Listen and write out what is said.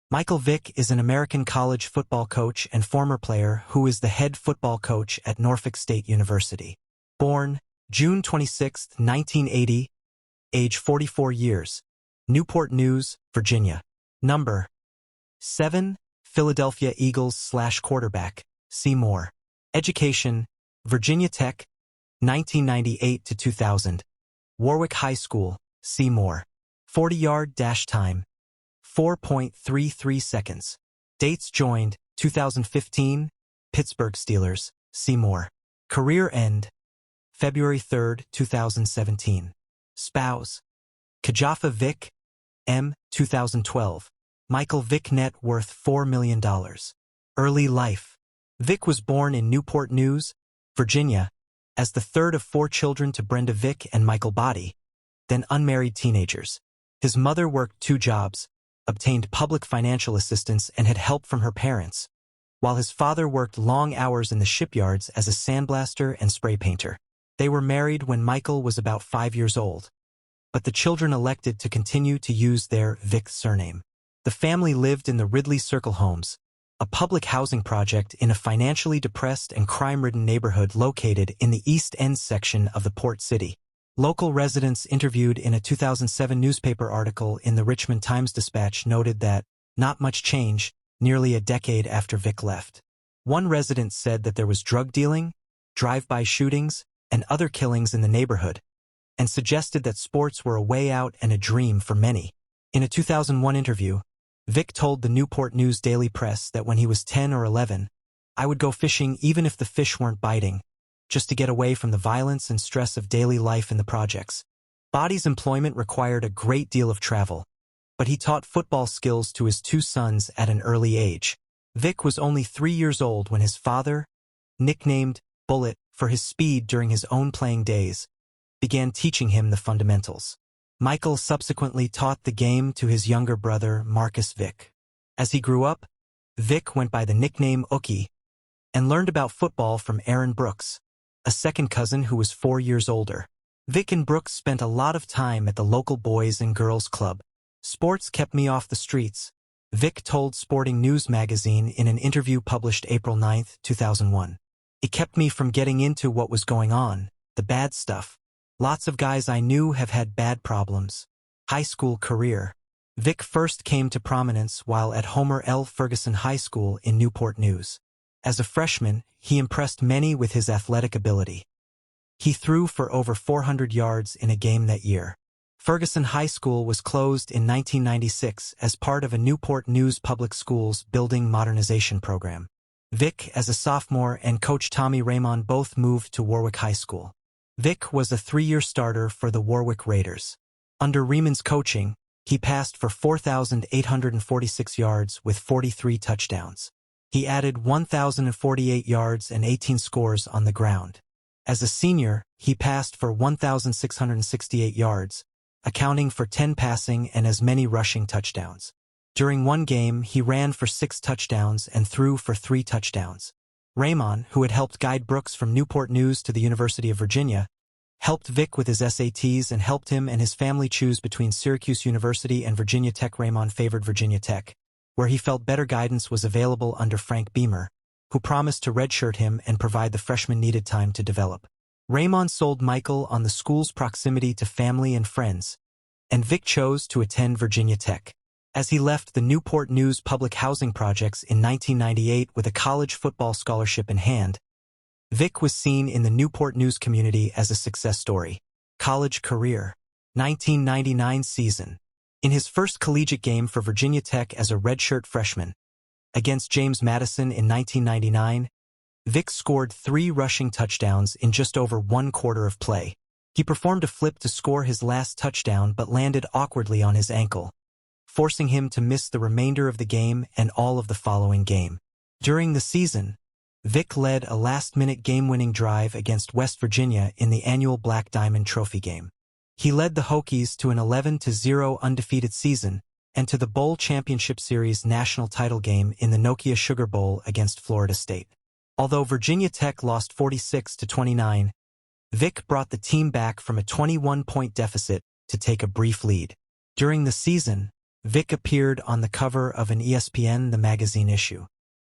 Michael Vick is an American college football coach and former player who is the head football coach at Norfolk State University. Born June 26, 1980, age 44 years, Newport News, Virginia. Number 7, Philadelphia Eagles/quarterback, see more. Education, Virginia Tech, 1998 to 2000. Warwick High School, see more. 40-yard dash time, 4.33 seconds. Dates joined, 2015, Pittsburgh Steelers, see more. Career end, February 3, 2017. Spouse, Kajafa Vick, M. 2012. Michael Vick, net worth $4 million. Early life. Vick was born in Newport News, Virginia, as the third of 4 children to Brenda Vick and Michael Body, then unmarried teenagers. His mother worked 2 jobs, obtained public financial assistance and had help from her parents, while his father worked long hours in the shipyards as a sandblaster and spray painter. They were married when Michael was about 5 years old, but the children elected to continue to use their Vick surname. The family lived in the Ridley Circle Homes, a public housing project in a financially depressed and crime-ridden neighborhood located in the East End section of the port city. Local residents interviewed in a 2007 newspaper article in the Richmond Times-Dispatch noted that, not much change, nearly a decade after Vick left. One resident said that there was drug dealing, drive-by shootings, and other killings in the neighborhood, and suggested that sports were a way out and a dream for many. In a 2001 interview, Vick told the Newport News Daily Press that when he was 10 or 11, "I would go fishing even if the fish weren't biting, just to get away from the violence and stress of daily life in the projects." Body's employment required a great deal of travel, but he taught football skills to his 2 sons at an early age. Vick was only 3 years old when his father, nicknamed Bullet for his speed during his own playing days, began teaching him the fundamentals. Michael subsequently taught the game to his younger brother, Marcus Vick. As he grew up, Vick went by the nickname Ookie and learned about football from Aaron Brooks, a second cousin who was 4 years older. Vick and Brooks spent a lot of time at the local Boys and Girls Club. "Sports kept me off the streets," Vick told Sporting News magazine in an interview published April 9, 2001. "It kept me from getting into what was going on, the bad stuff. Lots of guys I knew have had bad problems." High school career. Vick first came to prominence while at Homer L. Ferguson High School in Newport News. As a freshman, he impressed many with his athletic ability. He threw for over 400 yards in a game that year. Ferguson High School was closed in 1996 as part of a Newport News Public Schools building modernization program. Vick, as a sophomore, and coach Tommy Raymond both moved to Warwick High School. Vick was a 3-year starter for the Warwick Raiders. Under Raymond's coaching, he passed for 4,846 yards with 43 touchdowns. He added 1,048 yards and 18 scores on the ground. As a senior, he passed for 1,668 yards, accounting for 10 passing and as many rushing touchdowns. During one game, he ran for 6 touchdowns and threw for 3 touchdowns. Raymond, who had helped guide Brooks from Newport News to the University of Virginia, helped Vick with his SATs and helped him and his family choose between Syracuse University and Virginia Tech. Raymond favored Virginia Tech, where he felt better guidance was available under Frank Beamer, who promised to redshirt him and provide the freshman needed time to develop. Raymond sold Michael on the school's proximity to family and friends, and Vick chose to attend Virginia Tech. As he left the Newport News public housing projects in 1998 with a college football scholarship in hand, Vick was seen in the Newport News community as a success story. College career. 1999 season. In his first collegiate game for Virginia Tech as a redshirt freshman, against James Madison in 1999, Vick scored 3 rushing touchdowns in just over 1 quarter of play. He performed a flip to score his last touchdown but landed awkwardly on his ankle, forcing him to miss the remainder of the game and all of the following game. During the season, Vick led a last-minute game-winning drive against West Virginia in the annual Black Diamond Trophy game. He led the Hokies to an 11-0 undefeated season and to the Bowl Championship Series national title game in the Nokia Sugar Bowl against Florida State. Although Virginia Tech lost 46-29, Vick brought the team back from a 21-point deficit to take a brief lead. During the season, Vick appeared on the cover of an ESPN The Magazine issue.